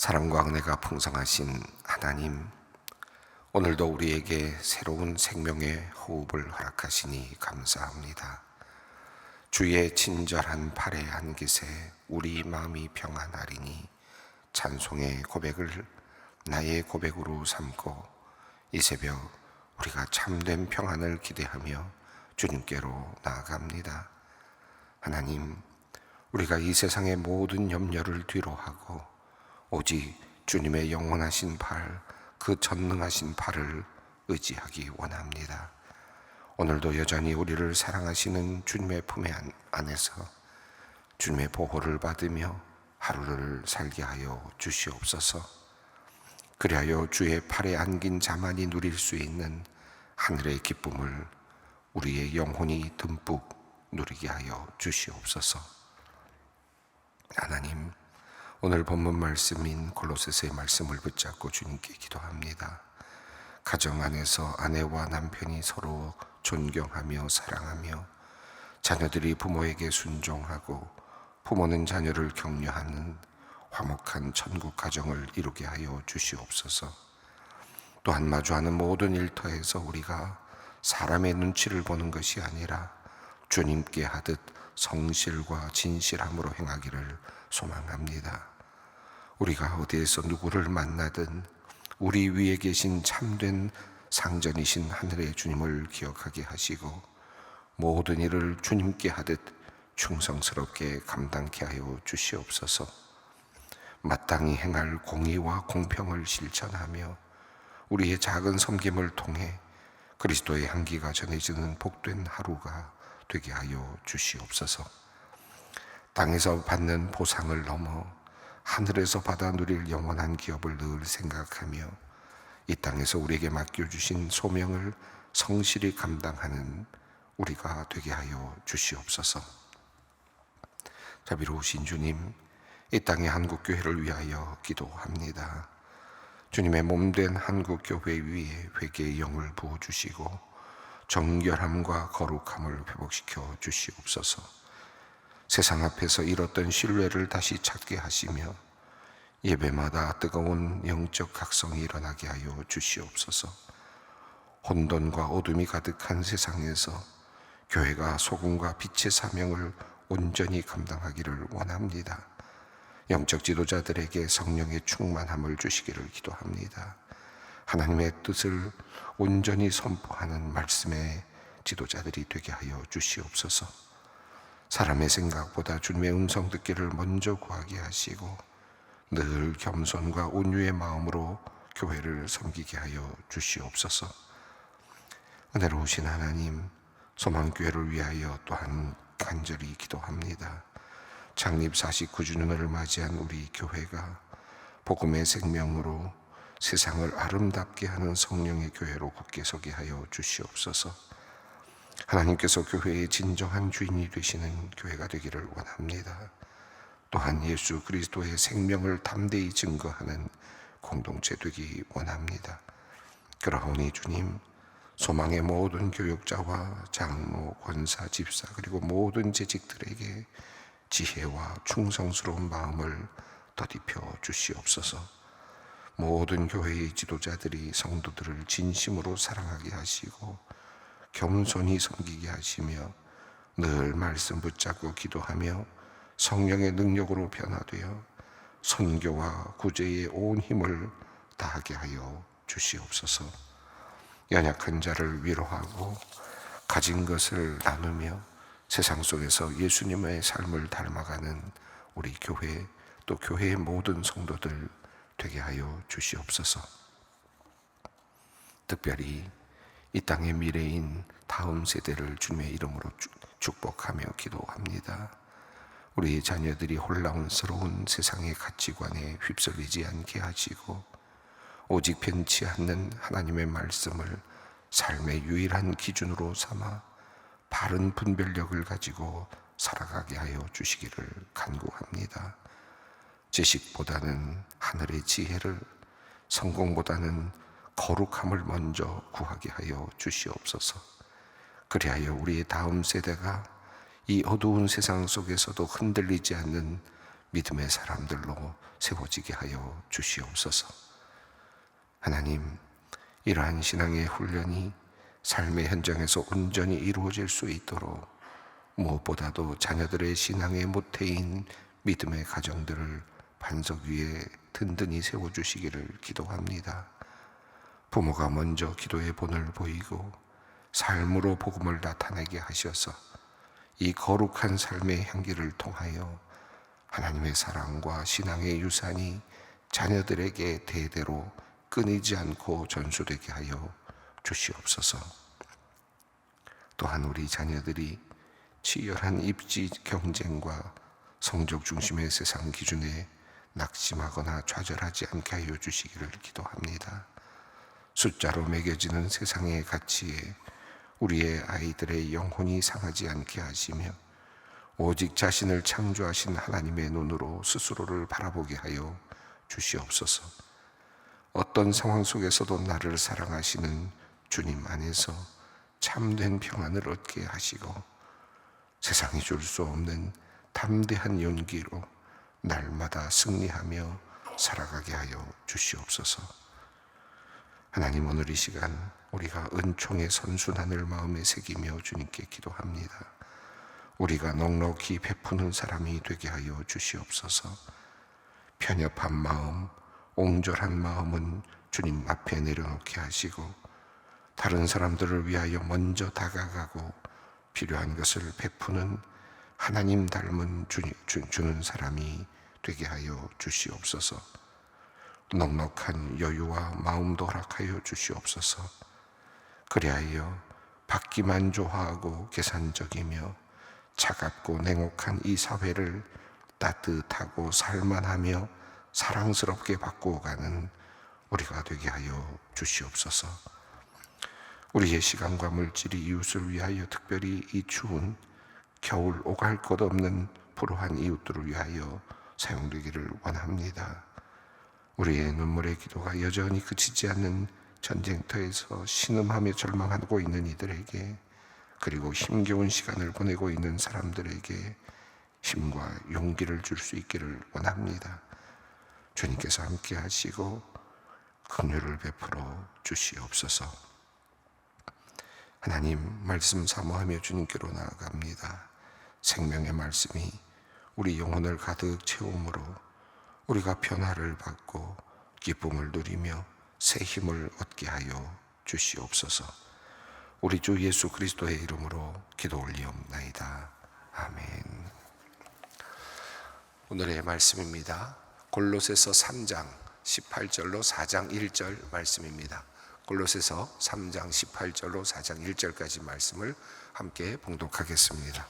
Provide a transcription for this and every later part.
사랑과 은혜가 풍성하신 하나님, 오늘도 우리에게 새로운 생명의 호흡을 허락하시니 감사합니다. 주의 친절한 팔의 안깃에 우리 마음이 평안하리니 찬송의 고백을 나의 고백으로 삼고 이 새벽 우리가 참된 평안을 기대하며 주님께로 나아갑니다. 하나님, 우리가 이 세상의 모든 염려를 뒤로하고 오직 주님의 영원하신 팔, 그 전능하신 팔을 의지하기 원합니다. 오늘도 여전히 우리를 사랑하시는 주님의 품에 안에서 주님의 보호를 받으며 하루를 살게 하여 주시옵소서. 그리하여 주의 팔에 안긴 자만이 누릴 수 있는 하늘의 기쁨을 우리의 영혼이 듬뿍 누리게 하여 주시옵소서. 하나님, 오늘 본문 말씀인 골로새서의 말씀을 붙잡고 주님께 기도합니다. 가정 안에서 아내와 남편이 서로 존경하며 사랑하며 자녀들이 부모에게 순종하고 부모는 자녀를 격려하는 화목한 천국 가정을 이루게 하여 주시옵소서. 또한 마주하는 모든 일터에서 우리가 사람의 눈치를 보는 것이 아니라 주님께 하듯 성실과 진실함으로 행하기를 소망합니다. 우리가 어디에서 누구를 만나든 우리 위에 계신 참된 상전이신 하늘의 주님을 기억하게 하시고 모든 일을 주님께 하듯 충성스럽게 감당케 하여 주시옵소서. 마땅히 행할 공의와 공평을 실천하며 우리의 작은 섬김을 통해 그리스도의 향기가 전해지는 복된 하루가 되게 하여 주시옵소서. 땅에서 받는 보상을 넘어 하늘에서 받아 누릴 영원한 기업을 늘 생각하며 이 땅에서 우리에게 맡겨주신 소명을 성실히 감당하는 우리가 되게 하여 주시옵소서. 자비로우신 주님, 이 땅의 한국교회를 위하여 기도합니다. 주님의 몸된 한국교회 위에 회개의 영을 부어주시고 정결함과 거룩함을 회복시켜 주시옵소서. 세상 앞에서 잃었던 신뢰를 다시 찾게 하시며 예배마다 뜨거운 영적 각성이 일어나게 하여 주시옵소서. 혼돈과 어둠이 가득한 세상에서 교회가 소금과 빛의 사명을 온전히 감당하기를 원합니다. 영적 지도자들에게 성령의 충만함을 주시기를 기도합니다. 하나님의 뜻을 온전히 선포하는 말씀의 지도자들이 되게 하여 주시옵소서. 사람의 생각보다 주님의 음성 듣기를 먼저 구하게 하시고 늘 겸손과 온유의 마음으로 교회를 섬기게 하여 주시옵소서. 은혜로우신 하나님, 소망교회를 위하여 또한 간절히 기도합니다. 창립 49주년을 맞이한 우리 교회가 복음의 생명으로 세상을 아름답게 하는 성령의 교회로 굳게 서게 하여 주시옵소서. 하나님께서 교회의 진정한 주인이 되시는 교회가 되기를 원합니다. 또한 예수 그리스도의 생명을 담대히 증거하는 공동체 되기 원합니다. 그러하오니 주님, 소망의 모든 교육자와 장로, 권사, 집사 그리고 모든 재직들에게 지혜와 충성스러운 마음을 더입혀 주시옵소서. 모든 교회의 지도자들이 성도들을 진심으로 사랑하게 하시고 겸손히 섬기게 하시며 늘 말씀 붙잡고 기도하며 성령의 능력으로 변화되어 선교와 구제의 온 힘을 다하게 하여 주시옵소서. 연약한 자를 위로하고 가진 것을 나누며 세상 속에서 예수님의 삶을 닮아가는 우리 교회 또 교회의 모든 성도들 되게 하여 주시옵소서. 특별히 이 땅의 미래인 다음 세대를 주님의 이름으로 축복하며 기도합니다. 우리 자녀들이 혼란스러운 세상의 가치관에 휩쓸리지 않게 하시고 오직 편치 않는 하나님의 말씀을 삶의 유일한 기준으로 삼아 바른 분별력을 가지고 살아가게 하여 주시기를 간구합니다. 지식보다는 하늘의 지혜를, 성공보다는 거룩함을 먼저 구하게 하여 주시옵소서. 그리하여 우리의 다음 세대가 이 어두운 세상 속에서도 흔들리지 않는 믿음의 사람들로 세워지게 하여 주시옵소서. 하나님, 이러한 신앙의 훈련이 삶의 현장에서 온전히 이루어질 수 있도록 무엇보다도 자녀들의 신앙의 모태인 믿음의 가정들을 반석 위에 든든히 세워주시기를 기도합니다. 부모가 먼저 기도의 본을 보이고 삶으로 복음을 나타내게 하셔서 이 거룩한 삶의 향기를 통하여 하나님의 사랑과 신앙의 유산이 자녀들에게 대대로 끊이지 않고 전수되게 하여 주시옵소서. 또한 우리 자녀들이 치열한 입지 경쟁과 성적 중심의 세상 기준에 낙심하거나 좌절하지 않게 하여 주시기를 기도합니다. 숫자로 매겨지는 세상의 가치에 우리의 아이들의 영혼이 상하지 않게 하시며 오직 자신을 창조하신 하나님의 눈으로 스스로를 바라보게 하여 주시옵소서. 어떤 상황 속에서도 나를 사랑하시는 주님 안에서 참된 평안을 얻게 하시고 세상이 줄 수 없는 담대한 용기로 날마다 승리하며 살아가게 하여 주시옵소서. 하나님, 오늘 이 시간 우리가 은총의 선순환을 마음에 새기며 주님께 기도합니다. 우리가 넉넉히 베푸는 사람이 되게 하여 주시옵소서. 편협한 마음, 옹졸한 마음은 주님 앞에 내려놓게 하시고 다른 사람들을 위하여 먼저 다가가고 필요한 것을 베푸는 하나님 닮은 주는 사람이 되게 하여 주시옵소서. 넉넉한 여유와 마음도 허락하여 주시옵소서. 그리하여 받기만 좋아하고 계산적이며 차갑고 냉혹한 이 사회를 따뜻하고 살만하며 사랑스럽게 바꾸어가는 우리가 되게 하여 주시옵소서. 우리의 시간과 물질이 이웃을 위하여, 특별히 이 추운 겨울 오갈 것 없는 불우한 이웃들을 위하여 사용되기를 원합니다. 우리의 눈물의 기도가 여전히 그치지 않는 전쟁터에서 신음하며 절망하고 있는 이들에게, 그리고 힘겨운 시간을 보내고 있는 사람들에게 힘과 용기를 줄 수 있기를 원합니다. 주님께서 함께 하시고 긍휼을 베풀어 주시옵소서. 하나님, 말씀 사모하며 주님께로 나아갑니다. 생명의 말씀이 우리 영혼을 가득 채움으로 우리가 변화를 받고 기쁨을 누리며 새 힘을 얻게 하여 주시옵소서. 우리 주 예수 그리스도의 이름으로 기도 올리옵나이다. 아멘. 오늘의 말씀입니다. 골로새서 3장 18절로 4장 1절 말씀입니다. 골로새서 3장 18절로 4장 1절까지 말씀을 함께 봉독하겠습니다.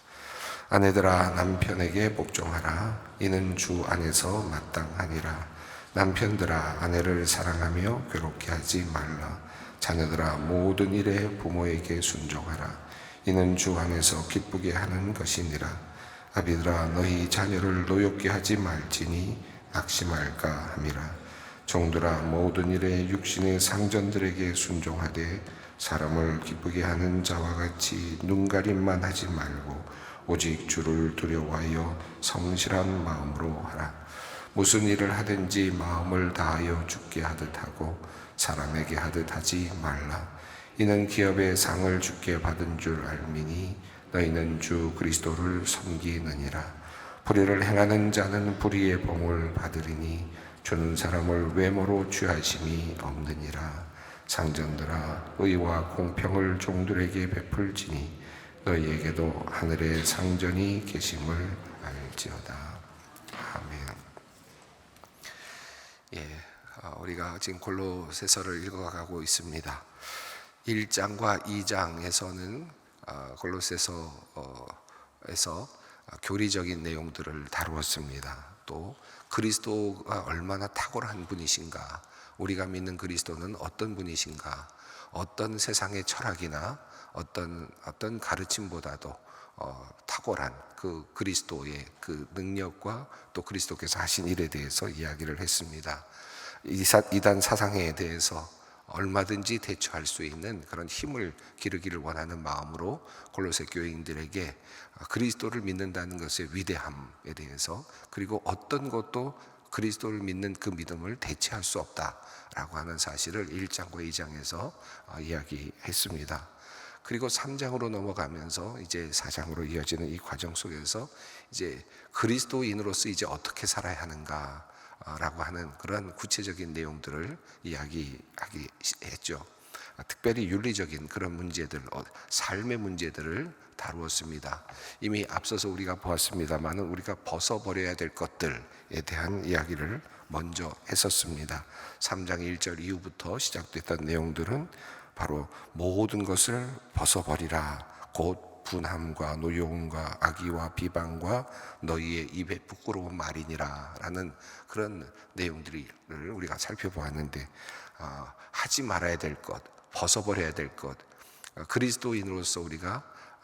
아내들아, 남편에게 복종하라. 이는 주 안에서 마땅하니라. 남편들아, 아내를 사랑하며 괴롭게 하지 말라. 자녀들아, 모든 일에 부모에게 순종하라. 이는 주 안에서 기쁘게 하는 것이니라. 아비들아, 너희 자녀를 노엽게 하지 말지니 낙심할까 함이라. 종들아, 모든 일에 육신의 상전들에게 순종하되 사람을 기쁘게 하는 자와 같이 눈가림만 하지 말고 오직 주를 두려워하여 성실한 마음으로 하라. 무슨 일을 하든지 마음을 다하여 주께 하듯 하고 사람에게 하듯 하지 말라. 이는 기업의 상을 주께 받은 줄 알미니 너희는 주 그리스도를 섬기느니라. 불의를 행하는 자는 불의의 봉을 받으리니 주는 사람을 외모로 취하심이 없느니라. 상전들아, 의와 공평을 종들에게 베풀지니 너희에게도 하늘의 상전이 계심을 알지어다. 아멘. 우리가 지금 골로새서를 읽어가고 있습니다. 1장과 2장에서는 골로새서에서 교리적인 내용들을 다루었습니다. 또 그리스도가 얼마나 탁월한 분이신가, 우리가 믿는 그리스도는 어떤 분이신가, 어떤 세상의 철학이나 어떤 가르침보다도 탁월한 그 그리스도의 그 능력과 또 그리스도께서 하신 일에 대해서 이야기를 했습니다. 이단 사상에 대해서 얼마든지 대처할 수 있는 그런 힘을 기르기를 원하는 마음으로 골로새 교인들에게 그리스도를 믿는다는 것의 위대함에 대해서, 그리고 어떤 것도 그리스도를 믿는 그 믿음을 대체할 수 없다라고 하는 사실을 1장과 2장에서 이야기했습니다. 그리고 3장으로 넘어가면서 이제 4장으로 이어지는 이 과정 속에서 이제 그리스도인으로서 이제 어떻게 살아야 하는가라고 하는 그런 구체적인 내용들을 이야기하기 했죠. 특별히 윤리적인 그런 문제들, 삶의 문제들을 다루었습니다. 이미 앞서서 우리가 보았습니다만은 우리가 벗어버려야 될 것들에 대한 이야기를 먼저 했었습니다. 3장 1절 이후부터 시작됐던 내용들은 바로 모든 것을 벗어버리라, 곧 분함과 노여움과 악의와 비방과 너희의 입에 부끄러운 말이니라 라는 그런 내용들을 우리가 살펴보았는데, 하지 말아야 될 것, 벗어버려야 될 것, 그리스도인으로서 우리가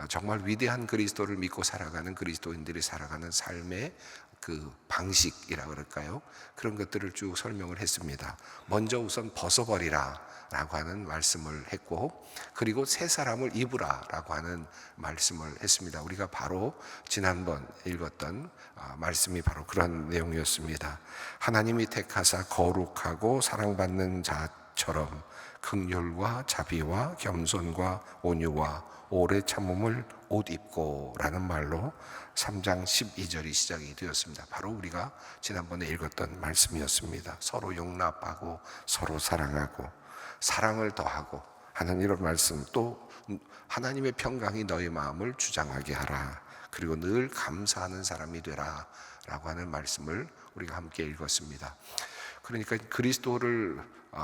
정말 위대한 그리스도를 믿고 살아가는 그리스도인들이 살아가는 삶의 그 방식이라 그럴까요? 그런 것들을 쭉 설명을 했습니다. 먼저 우선 벗어버리라 라고 하는 말씀을 했고, 그리고 새 사람을 입으라 라고 하는 말씀을 했습니다. 우리가 바로 지난번 읽었던 말씀이 바로 그런 내용이었습니다. 하나님이 택하사 거룩하고 사랑받는 자처럼 긍휼과 자비와 겸손과 온유와 오래 참음을 옷 입고 라는 말로 3장 12절이 시작이 되었습니다. 바로 우리가 지난번에 읽었던 말씀이었습니다. 서로 용납하고 서로 사랑하고 사랑을 더하고 하는 이런 말씀, 또 하나님의 평강이 너희 마음을 주장하게 하라, 그리고 늘 감사하는 사람이 되라 라고 하는 말씀을 우리가 함께 읽었습니다. 그러니까 그리스도를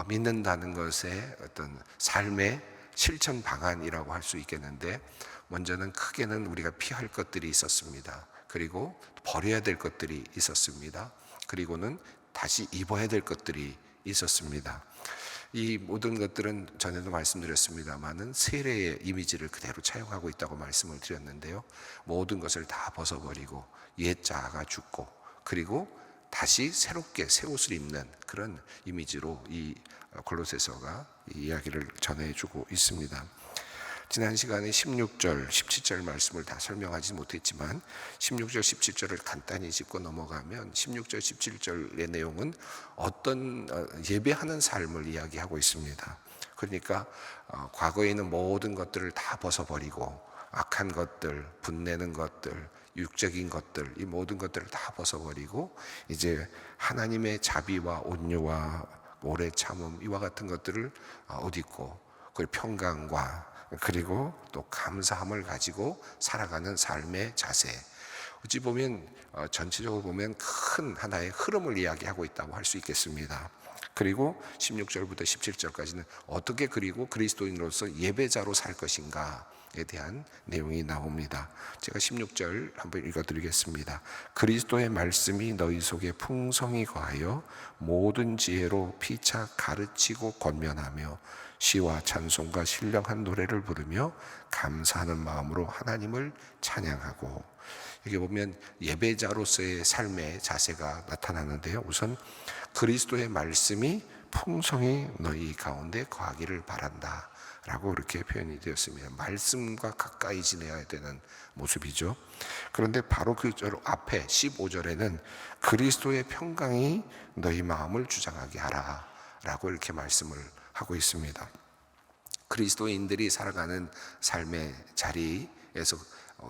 믿는다는 것의 어떤 삶의 실천 방안이라고 할 수 있겠는데, 먼저는 크게는 우리가 피할 것들이 있었습니다. 그리고 버려야 될 것들이 있었습니다. 그리고는 다시 입어야 될 것들이 있었습니다. 이 모든 것들은 전에도 말씀드렸습니다만은 세례의 이미지를 그대로 차용하고 있다고 말씀을 드렸는데요. 모든 것을 다 벗어버리고 옛 자아가 죽고, 그리고 다시 새롭게 새 옷을 입는 그런 이미지로 이 골로새서가 이 이야기를 전해주고 있습니다. 지난 시간에 16절, 17절 말씀을 다 설명하지 못했지만 16절, 17절을 간단히 짚고 넘어가면 16절, 17절의 내용은 어떤 예배하는 삶을 이야기하고 있습니다. 그러니까 과거에 있는 모든 것들을 다 벗어버리고 악한 것들, 분내는 것들, 육적인 것들, 이 모든 것들을 다 벗어버리고 이제 하나님의 자비와 온유와 오래 참음, 이와 같은 것들을 옷 입고, 그 평강과 그리고 또 감사함을 가지고 살아가는 삶의 자세, 어찌 보면 전체적으로 보면 큰 하나의 흐름을 이야기하고 있다고 할 수 있겠습니다. 그리고 16절부터 17절까지는 어떻게 그리고 그리스도인으로서 예배자로 살 것인가에 대한 내용이 나옵니다. 제가 16절 한번 읽어드리겠습니다. 그리스도의 말씀이 너희 속에 풍성히 거하여 모든 지혜로 피차 가르치고 권면하며 시와 찬송과 신령한 노래를 부르며 감사하는 마음으로 하나님을 찬양하고. 여기 보면 예배자로서의 삶의 자세가 나타나는데요. 우선 그리스도의 말씀이 풍성히 너희 가운데 거하기를 바란다 라고 이렇게 표현이 되었습니다. 말씀과 가까이 지내야 되는 모습이죠. 그런데 바로 그 앞에 15절에는 그리스도의 평강이 너희 마음을 주장하게 하라 라고 이렇게 말씀을 하고 있습니다. 그리스도인들이 살아가는 삶의 자리에서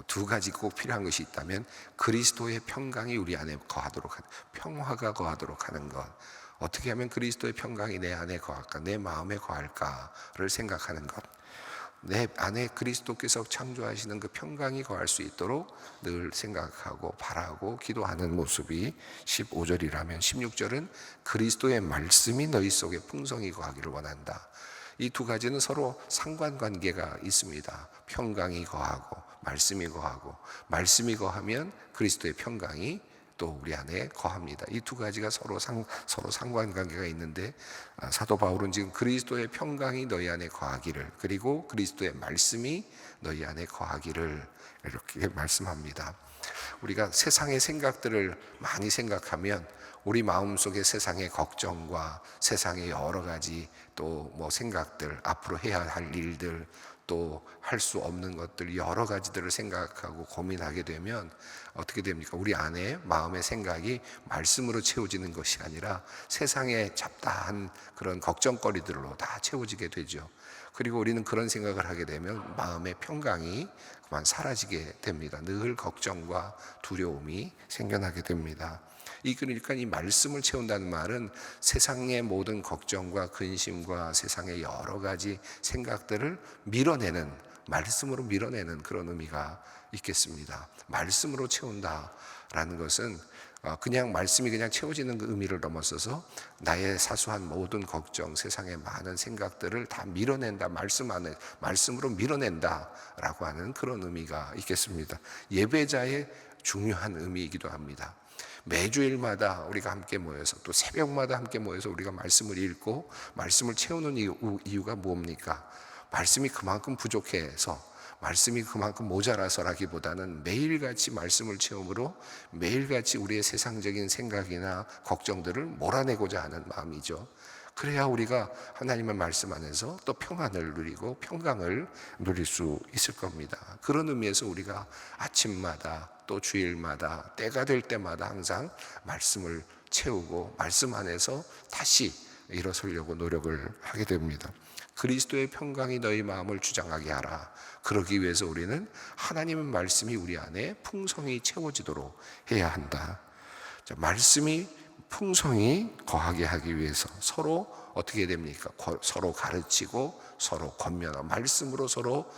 두 가지 꼭 필요한 것이 있다면, 그리스도의 평강이 우리 안에 거하도록 하는, 평화가 거하도록 하는 것. 어떻게 하면 그리스도의 평강이 내 안에 거할까, 내 마음에 거할까를 생각하는 것. 내 안에 그리스도께서 창조하시는 그 평강이 거할 수 있도록 늘 생각하고 바라고 기도하는 모습이 15절이라면, 16절은 그리스도의 말씀이 너희 속에 풍성히 거하기를 원한다. 이 두 가지는 서로 상관관계가 있습니다. 평강이 거하고 말씀이 거하고, 말씀이 거하면 그리스도의 평강이 또 우리 안에 거합니다. 이 두 가지가 서로 상관관계가 있는데, 사도 바울은 지금 그리스도의 평강이 너희 안에 거하기를, 그리고 그리스도의 말씀이 너희 안에 거하기를 이렇게 말씀합니다. 우리가 세상의 생각들을 많이 생각하면 우리 마음속에 세상의 걱정과 세상의 여러 가지 또 뭐 생각들, 앞으로 해야 할 일들, 또 할 수 없는 것들, 여러 가지들을 생각하고 고민하게 되면 어떻게 됩니까? 우리 안에 마음의 생각이 말씀으로 채워지는 것이 아니라 세상의 잡다한 그런 걱정거리들로 다 채워지게 되죠. 그리고 우리는 그런 생각을 하게 되면 마음의 평강이 그만 사라지게 됩니다. 늘 걱정과 두려움이 생겨나게 됩니다. 그러니까 이 말씀을 채운다는 말은 세상의 모든 걱정과 근심과 세상의 여러 가지 생각들을 밀어내는, 말씀으로 밀어내는 그런 의미가 있겠습니다. 말씀으로 채운다라는 것은 그냥 말씀이 그냥 채워지는 그 의미를 넘어서서 나의 사소한 모든 걱정, 세상의 많은 생각들을 다 밀어낸다, 말씀으로 밀어낸다라고 하는 그런 의미가 있겠습니다. 예배자의 중요한 의미이기도 합니다. 매주일마다 우리가 함께 모여서, 또 새벽마다 함께 모여서 우리가 말씀을 읽고 말씀을 채우는 이유가 뭡니까? 말씀이 그만큼 부족해서, 말씀이 그만큼 모자라서라기보다는 매일같이 말씀을 채움으로 매일같이 우리의 세상적인 생각이나 걱정들을 몰아내고자 하는 마음이죠. 그래야 우리가 하나님의 말씀 안에서 또 평안을 누리고 평강을 누릴 수 있을 겁니다. 그런 의미에서 우리가 아침마다 또 주일마다 때가 될 때마다 항상 말씀을 채우고 말씀 안에서 다시 일어서려고 노력을 하게 됩니다. 그리스도의 평강이 너희 마음을 주장하게 하라. 그러기 위해서 우리는 하나님의 말씀이 우리 안에 풍성히 채워지도록 해야 한다. 말씀이 풍성히 거하게 하기 위해서 서로 어떻게 됩니까? 서로 가르치고 서로 권면하고, 말씀으로 서로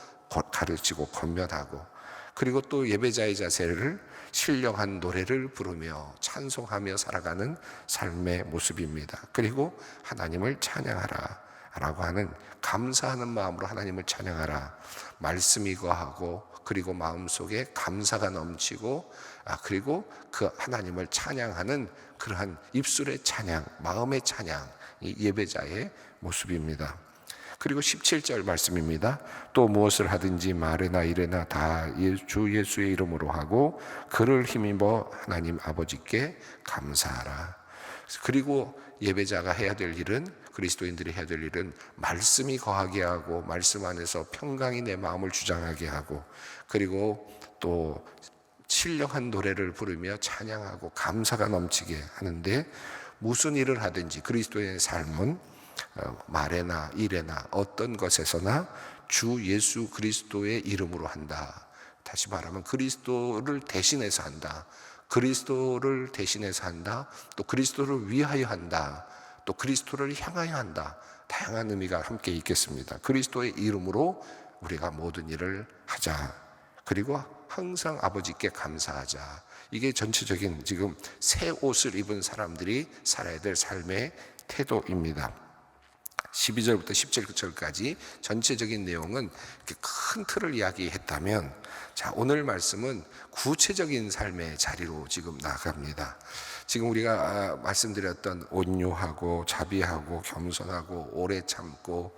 가르치고 권면하고, 그리고 또 예배자의 자세를 신령한 노래를 부르며 찬송하며 살아가는 삶의 모습입니다. 그리고 하나님을 찬양하라 라고 하는, 감사하는 마음으로 하나님을 찬양하라. 말씀이 거하고, 그리고 마음속에 감사가 넘치고, 그리고 그 하나님을 찬양하는 그러한 입술의 찬양, 마음의 찬양, 이 예배자의 모습입니다. 그리고 17절 말씀입니다. 또 무엇을 하든지 말이나 이래나 다 주 예수의 이름으로 하고 그를 힘입어 하나님 아버지께 감사하라. 그리고 예배자가 해야 될 일은, 그리스도인들이 해야 될 일은 말씀이 거하게 하고 말씀 안에서 평강이 내 마음을 주장하게 하고, 그리고 또 신령한 노래를 부르며 찬양하고 감사가 넘치게 하는데, 무슨 일을 하든지 그리스도의 삶은 말에나 일에나 어떤 것에서나 주 예수 그리스도의 이름으로 한다. 다시 말하면 그리스도를 대신해서 한다. 그리스도를 대신해서 한다. 또 그리스도를 위하여 한다. 또 그리스도를 향하여 한다. 다양한 의미가 함께 있겠습니다. 그리스도의 이름으로 우리가 모든 일을 하자. 그리고 항상 아버지께 감사하자. 이게 전체적인 지금 새 옷을 입은 사람들이 살아야 될 삶의 태도입니다. 12절부터 17절까지 전체적인 내용은 이렇게 큰 틀을 이야기했다면, 자, 오늘 말씀은 구체적인 삶의 자리로 지금 나아갑니다. 지금 우리가 말씀드렸던 온유하고 자비하고 겸손하고 오래 참고,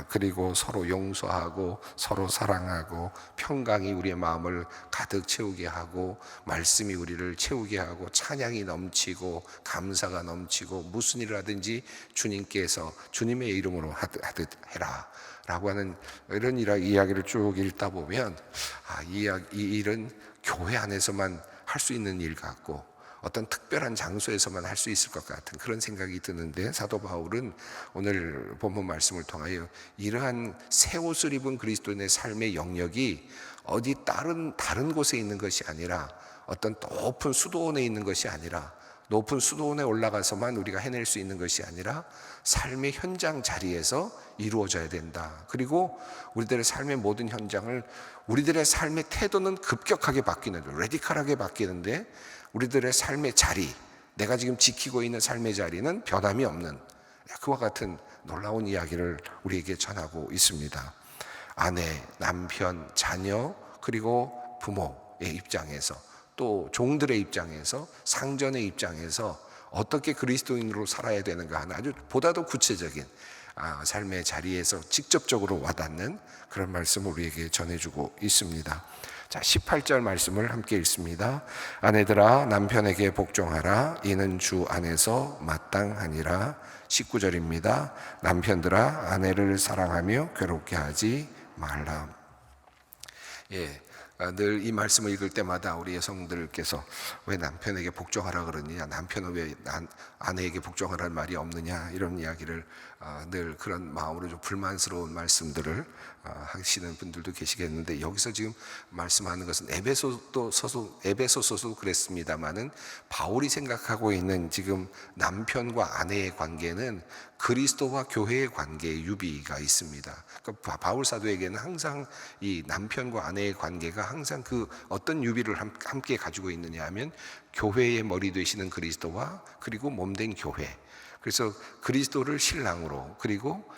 그리고 서로 용서하고 서로 사랑하고 평강이 우리의 마음을 가득 채우게 하고 말씀이 우리를 채우게 하고 찬양이 넘치고 감사가 넘치고 무슨 일을 하든지 주님께서 주님의 이름으로 하듯 해라 라고 하는 이런 이야기를 쭉 읽다 보면 이 일은 교회 안에서만 할 수 있는 일 같고 어떤 특별한 장소에서만 할 수 있을 것 같은 그런 생각이 드는데, 사도 바울은 오늘 본문 말씀을 통하여 이러한 새 옷을 입은 그리스도인의 삶의 영역이 어디 다른 곳에 있는 것이 아니라, 어떤 높은 수도원에 있는 것이 아니라, 높은 수도원에 올라가서만 우리가 해낼 수 있는 것이 아니라 삶의 현장 자리에서 이루어져야 된다. 그리고 우리들의 삶의 모든 현장을, 우리들의 삶의 태도는 급격하게 바뀌는데, 레디컬하게 바뀌는데 우리들의 삶의 자리, 내가 지금 지키고 있는 삶의 자리는 변함이 없는 그와 같은 놀라운 이야기를 우리에게 전하고 있습니다. 아내, 남편, 자녀, 그리고 부모의 입장에서, 또 종들의 입장에서, 상전의 입장에서 어떻게 그리스도인으로 살아야 되는가 하는 아주 보다도 구체적인 삶의 자리에서 직접적으로 와닿는 그런 말씀을 우리에게 전해주고 있습니다. 자, 18절 말씀을 함께 읽습니다. 아내들아 남편에게 복종하라. 이는 주 안에서 마땅하니라. 19절입니다. 남편들아 아내를 사랑하며 괴롭게 하지 말라. 늘 이 말씀을 읽을 때마다 우리 여성들께서 왜 남편에게 복종하라 그러느냐, 남편은 왜 아내에게 복종하라는 말이 없느냐, 이런 이야기를 늘 그런 마음으로 좀 불만스러운 말씀들을 하시는 분들도 계시겠는데, 여기서 지금 말씀하는 것은 에베소서도 그랬습니다마는 바울이 생각하고 있는 지금 남편과 아내의 관계는 그리스도와 교회의 관계의 유비가 있습니다. 그러니까 바울 사도에게는 항상 이 남편과 아내의 관계가 항상 그 어떤 유비를 함께 가지고 있느냐 하면 교회의 머리 되시는 그리스도와 그리고 몸된 교회, 그래서 그리스도를 신랑으로 그리고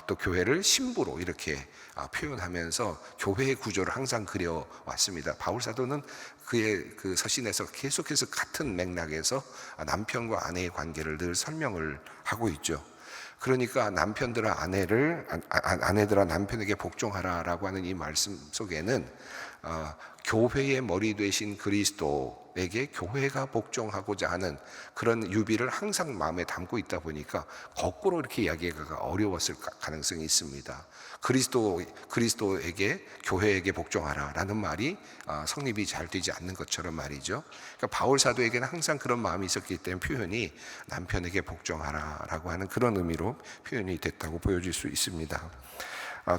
또 교회를 신부로 이렇게 표현하면서 교회의 구조를 항상 그려왔습니다. 바울 사도는 그의 그 서신에서 계속해서 같은 맥락에서 남편과 아내의 관계를 늘 설명을 하고 있죠. 그러니까 남편들아 아내들아 남편에게 복종하라라고 하는 이 말씀 속에는 교회의 머리 되신 그리스도에게 교회가 복종하고자 하는 그런 유비를 항상 마음에 담고 있다 보니까 거꾸로 이렇게 이야기가 어려웠을 가능성이 있습니다. 그리스도에게 교회에게 복종하라라는 말이 성립이 잘 되지 않는 것처럼 말이죠. 그러니까 바울 사도에게는 항상 그런 마음이 있었기 때문에 표현이 남편에게 복종하라라고 하는 그런 의미로 표현이 됐다고 보여질 수 있습니다.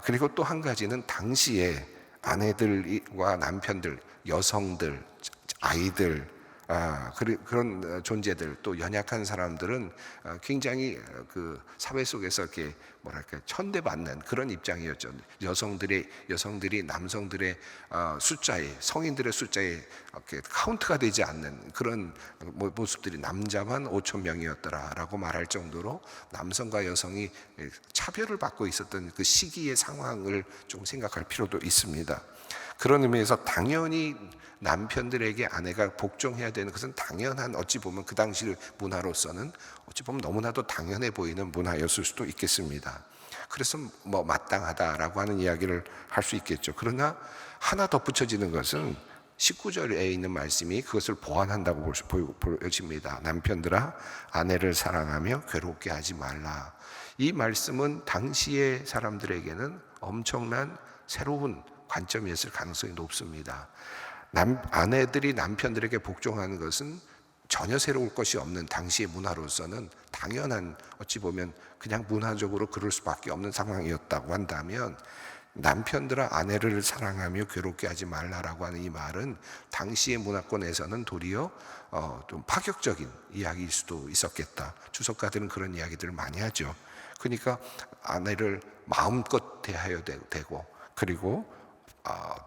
그리고 또 한 가지는 당시에 아내들과 남편들, 여성들, 아이들, 그런 존재들, 또 연약한 사람들은 굉장히 그 사회 속에서 이렇게 천대받는 그런 입장이었죠. 여성들이 남성들의 숫자에, 성인들의 숫자에 카운트가 되지 않는 그런 모습들이, 남자만 5천 명이었더라라고 말할 정도로 남성과 여성이 차별을 받고 있었던 그 시기의 상황을 좀 생각할 필요도 있습니다. 그런 의미에서 당연히 남편들에게 아내가 복종해야 되는 것은 당연한, 어찌 보면 그 당시 문화로서는 어찌 보면 너무나도 당연해 보이는 문화였을 수도 있겠습니다. 그래서 마땅하다라고 하는 이야기를 할 수 있겠죠. 그러나 하나 덧붙여지는 것은 19절에 있는 말씀이 그것을 보완한다고 보여집니다. 남편들아 아내를 사랑하며 괴롭게 하지 말라. 이 말씀은 당시의 사람들에게는 엄청난 새로운 관점이었을 가능성이 높습니다. 아내들이 남편들에게 복종하는 것은 전혀 새로울 것이 없는 당시의 문화로서는 당연한, 어찌 보면 그냥 문화적으로 그럴 수밖에 없는 상황이었다고 한다면, 남편들아 아내를 사랑하며 괴롭게 하지 말라라고 하는 이 말은 당시의 문화권에서는 도리어 좀 파격적인 이야기일 수도 있었겠다. 주석가들은 그런 이야기들을 많이 하죠. 그러니까 아내를 마음껏 대하여 되고, 그리고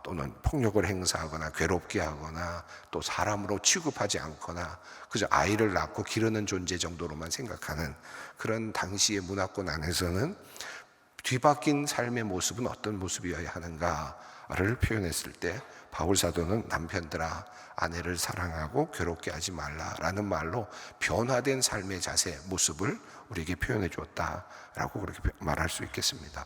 또는 폭력을 행사하거나 괴롭게 하거나 또 사람으로 취급하지 않거나 그저 아이를 낳고 기르는 존재 정도로만 생각하는 그런 당시의 문화권 안에서는 뒤바뀐 삶의 모습은 어떤 모습이어야 하는가를 표현했을 때, 바울 사도는 남편들아 아내를 사랑하고 괴롭게 하지 말라라는 말로 변화된 삶의 자세, 모습을 우리에게 표현해 주었다라고 그렇게 말할 수 있겠습니다.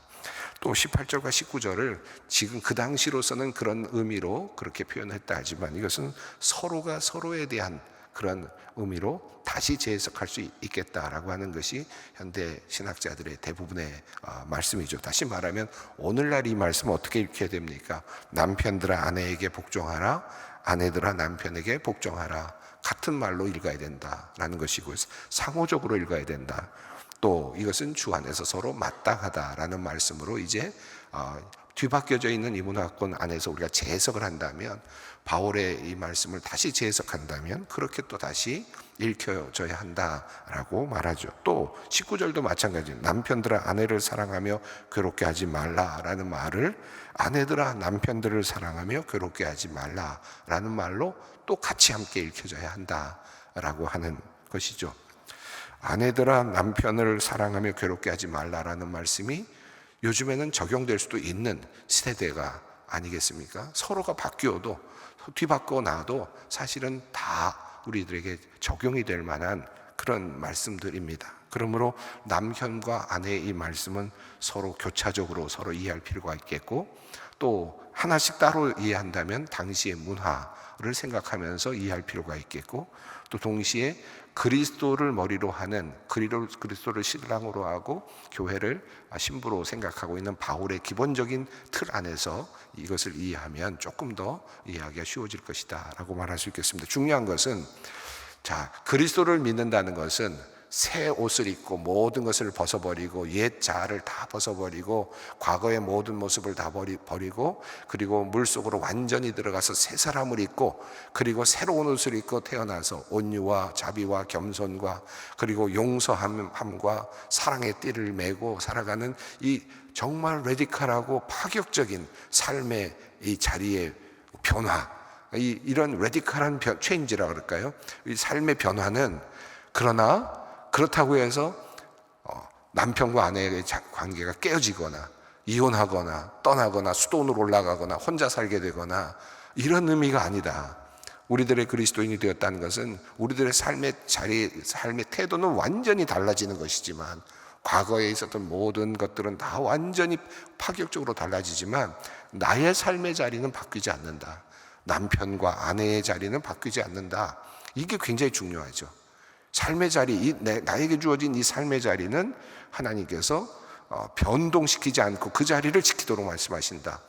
또 18절과 19절을 지금 그 당시로서는 그런 의미로 그렇게 표현했다 하지만, 이것은 서로가 서로에 대한 그런 의미로 다시 재해석할 수 있겠다라고 하는 것이 현대 신학자들의 대부분의 말씀이죠. 다시 말하면 오늘날 이 말씀은 어떻게 읽혀야 됩니까? 남편들아 아내에게 복종하라, 아내들아 남편에게 복종하라. 같은 말로 읽어야 된다라는 것이고, 상호적으로 읽어야 된다. 또 이것은 주 안에서 서로 마땅하다라는 말씀으로 이제 뒤바뀌어져 있는 이 문화권 안에서 우리가 재해석을 한다면, 바울의 이 말씀을 다시 재해석한다면 그렇게 또 다시 읽혀져야 한다라고 말하죠. 또 19절도 마찬가지입니다. 남편들아 아내를 사랑하며 괴롭게 하지 말라라는 말을 아내들아 남편들을 사랑하며 괴롭게 하지 말라라는 말로 또 같이 함께 읽혀져야 한다라고 하는 것이죠. 아내들아 남편을 사랑하며 괴롭게 하지 말라라는 말씀이 요즘에는 적용될 수도 있는 세대가 아니겠습니까? 서로가 바뀌어도, 뒤바꿔 놔도 사실은 다 우리들에게 적용이 될 만한 그런 말씀들입니다. 그러므로 남편과 아내의 이 말씀은 서로 교차적으로 서로 이해할 필요가 있겠고, 또 하나씩 따로 이해한다면 당시의 문화를 생각하면서 이해할 필요가 있겠고, 또 동시에 그리스도를 머리로 하는, 그리스도를 신랑으로 하고 교회를 신부로 생각하고 있는 바울의 기본적인 틀 안에서 이것을 이해하면 조금 더 이해하기가 쉬워질 것이다 라고 말할 수 있겠습니다. 중요한 것은, 자, 그리스도를 믿는다는 것은 새 옷을 입고 모든 것을 벗어버리고 옛 자아를 다 벗어버리고 과거의 모든 모습을 다 버리고, 그리고 물속으로 완전히 들어가서 새 사람을 입고, 그리고 새로운 옷을 입고 태어나서 온유와 자비와 겸손과 그리고 용서함과 사랑의 띠를 메고 살아가는 이 정말 레디컬하고 파격적인 삶의 이 자리의 변화, 이런 레디컬한 체인지라 그럴까요? 이 삶의 변화는, 그러나 그렇다고 해서 남편과 아내의 관계가 깨어지거나 이혼하거나 떠나거나 수도원으로 올라가거나 혼자 살게 되거나 이런 의미가 아니다. 우리들의 그리스도인이 되었다는 것은 우리들의 삶의 태도는 완전히 달라지는 것이지만, 과거에 있었던 모든 것들은 다 완전히 파격적으로 달라지지만 나의 삶의 자리는 바뀌지 않는다. 남편과 아내의 자리는 바뀌지 않는다. 이게 굉장히 중요하죠. 삶의 자리, 나에게 주어진 이 삶의 자리는 하나님께서 변동시키지 않고 그 자리를 지키도록 말씀하신다.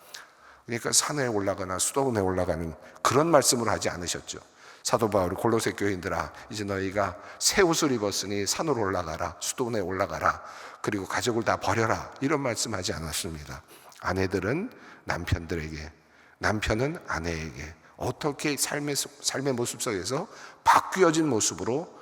그러니까 산에 올라가나 수도원에 올라가는 그런 말씀을 하지 않으셨죠. 사도 바울이 골로새 교인들아, 이제 너희가 새 옷을 입었으니 산으로 올라가라, 수도원에 올라가라, 그리고 가족을 다 버려라, 이런 말씀하지 않았습니다. 아내들은 남편들에게, 남편은 아내에게 어떻게 삶의 모습 속에서 바뀌어진 모습으로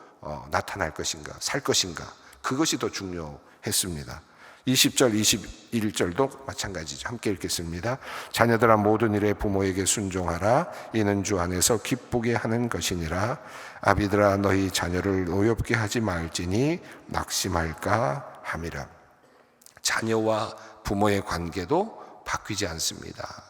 나타날 것인가, 살 것인가, 그것이 더 중요했습니다. 20절, 21절도 마찬가지죠. 함께 읽겠습니다. 자녀들아, 모든 일에 부모에게 순종하라. 이는 주 안에서 기쁘게 하는 것이니라. 아비들아, 너희 자녀를 노엽게 하지 말지니 낙심할까 함이라. 자녀와 부모의 관계도 바뀌지 않습니다.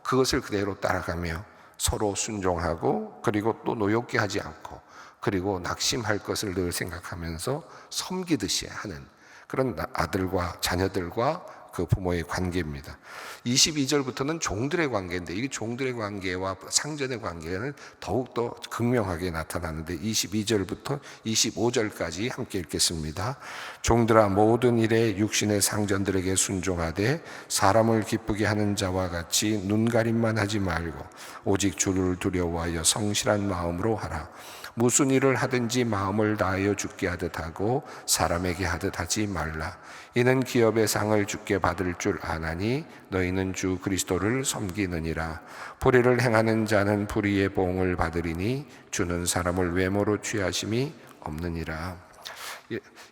그것을 그대로 따라가며 서로 순종하고, 그리고 또 노엽게 하지 않고, 그리고 낙심할 것을 늘 생각하면서 섬기듯이 하는 그런 아들과 자녀들과 그 부모의 관계입니다. 22절부터는 종들의 관계인데, 이 종들의 관계와 상전의 관계는 더욱더 극명하게 나타나는데, 22절부터 25절까지 함께 읽겠습니다. 종들아, 모든 일에 육신의 상전들에게 순종하되 사람을 기쁘게 하는 자와 같이 눈가림만 하지 말고 오직 주를 두려워하여 성실한 마음으로 하라. 무슨 일을 하든지 마음을 다하여 주께 하듯 하고 사람에게 하듯 하지 말라. 이는 기업의 상을 주께 받을 줄 아나니 너희는 주 그리스도를 섬기느니라. 불의를 행하는 자는 불의의 보응을 받으리니 주는 사람을 외모로 취하심이 없느니라.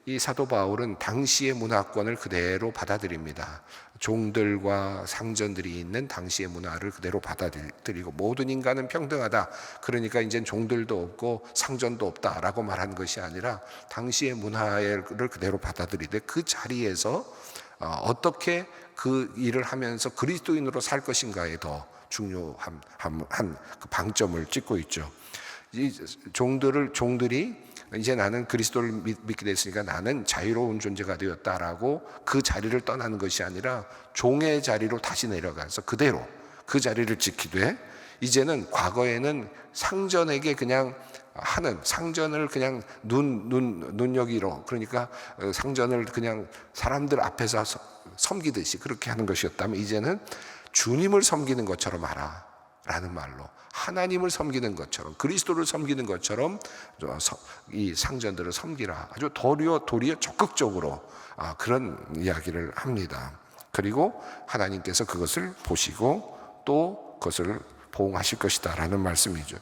이 사도 바울은 당시의 문화권을 그대로 받아들입니다. 종들과 상전들이 있는 당시의 문화를 그대로 받아들이고, 모든 인간은 평등하다, 그러니까 이제 종들도 없고 상전도 없다라고 말한 것이 아니라 당시의 문화를 그대로 받아들이되, 그 자리에서 어떻게 그 일을 하면서 그리스도인으로 살 것인가에 더 중요한 그 방점을 찍고 있죠. 이 종들이 이제 나는 그리스도를 믿게 됐으니까 나는 자유로운 존재가 되었다라고 그 자리를 떠나는 것이 아니라 종의 자리로 다시 내려가서 그대로 그 자리를 지키되, 이제는 과거에는 상전에게 그냥 하는, 상전을 그냥 눈여기로, 그러니까 상전을 그냥 사람들 앞에서 섬기듯이 그렇게 하는 것이었다면, 이제는 주님을 섬기는 것처럼 하라 라는 말로, 하나님을 섬기는 것처럼, 그리스도를 섬기는 것처럼 이 상전들을 섬기라, 아주 도리어 적극적으로 그런 이야기를 합니다. 그리고 하나님께서 그것을 보시고 또 그것을 보응하실 것이다 라는 말씀이죠.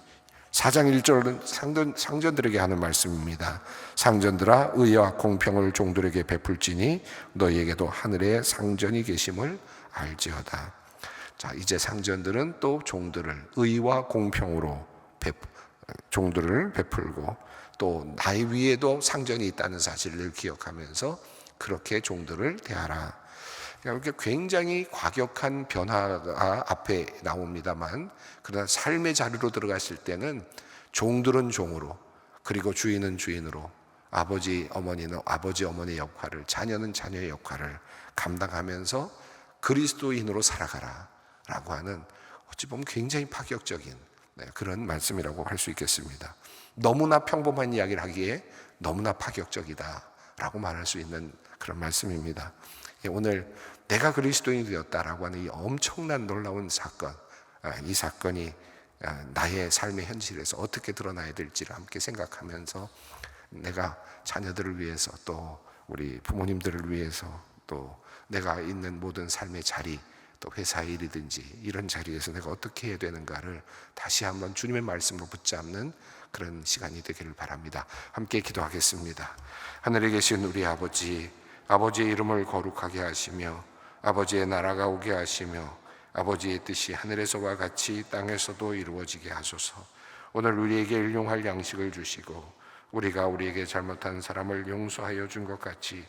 4장 1절은 상전들에게 하는 말씀입니다. 상전들아, 의와 공평을 종들에게 베풀지니 너희에게도 하늘에 상전이 계심을 알지어다. 자, 이제 상전들은 또 종들을 의와 공평으로 종들을 베풀고, 또 나의 위에도 상전이 있다는 사실을 기억하면서 그렇게 종들을 대하라. 그러니까 굉장히 과격한 변화가 앞에 나옵니다만, 그러나 삶의 자리로 들어갔을 때는 종들은 종으로, 그리고 주인은 주인으로, 아버지 어머니는 아버지 어머니의 역할을, 자녀는 자녀의 역할을 감당하면서 그리스도인으로 살아가라 라고 하는, 어찌 보면 굉장히 파격적인 그런 말씀이라고 할 수 있겠습니다. 너무나 평범한 이야기를 하기에 너무나 파격적이다 라고 말할 수 있는 그런 말씀입니다. 오늘 내가 그리스도인이 되었다라고 하는 이 엄청난 놀라운 사건, 이 사건이 나의 삶의 현실에서 어떻게 드러나야 될지를 함께 생각하면서, 내가 자녀들을 위해서, 또 우리 부모님들을 위해서, 또 내가 있는 모든 삶의 자리, 또 회사 일이든지 이런 자리에서 내가 어떻게 해야 되는가를 다시 한번 주님의 말씀으로 붙잡는 그런 시간이 되기를 바랍니다. 함께 기도하겠습니다. 하늘에 계신 우리 아버지, 아버지의 이름을 거룩하게 하시며 아버지의 나라가 오게 하시며 아버지의 뜻이 하늘에서와 같이 땅에서도 이루어지게 하소서. 오늘 우리에게 일용할 양식을 주시고, 우리가 우리에게 잘못한 사람을 용서하여 준 것 같이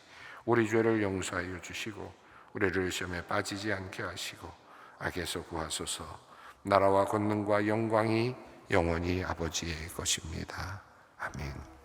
우리 죄를 용서하여 주시고, 우리를 시험에 빠지지 않게 하시고 악에서 구하소서. 나라와 권능과 영광이 영원히 아버지의 것입니다. 아멘.